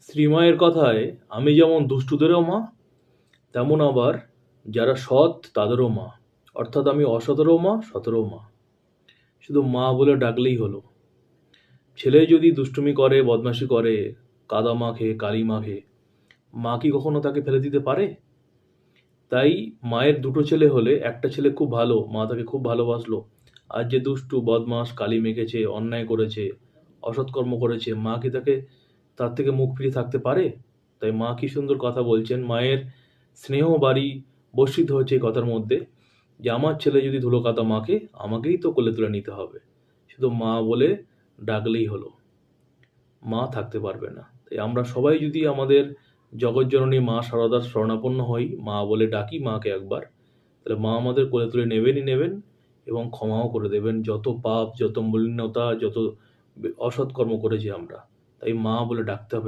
শ্রীমায়ের কথায় আমি যেমন দুষ্টুদেরও মা, তেমন আবার যারা সৎ তাদেরও মা। অর্থাৎ আমি অসতেরও মা, সতেরও মা। শুধু মা বলে ডাকলেই হলো। ছেলে যদি দুষ্টুমি করে, বদমাশি করে, কাদা মাখে, কালি মাখে, মা কি কখনো তাকে ফেলে দিতে পারে? তাই মায়ের দুটো ছেলে হলে একটা ছেলে খুব ভালো, মা তাকে খুব ভালোবাসলো। আর যে দুষ্টু, বদমাশ, কালি মেখেছে, অন্যায় করেছে, অসৎকর্ম করেছে, মা কি তাকে তার থেকে মুখ ফিরিয়ে থাকতে পারে? তাই মা কি সুন্দর কথা বলছেন। মায়ের স্নেহ বাড়ি বর্ষিত হচ্ছে এই কথার মধ্যে, যে আমার ছেলে যদি ধুলো কাদা মাখে, আমাকেই তো কোলে তুলে নিতে হবে। শুধু মা বলে ডাকলেই হলো। মা থাকতে পারবে না। তাই আমরা সবাই যদি আমাদের জগৎজননী মা শারদার শরণাপন্ন হই, মা বলে ডাকি মাকে একবার, তাহলে মা আমাদের কোলে তুলে নেবেনই নেবেন এবং ক্ষমাও করে দেবেন যত পাপ, যত মলিনতা, যত অসৎ কর্ম করেছি আমরা। তাই মা বলে ডাকতে হবে।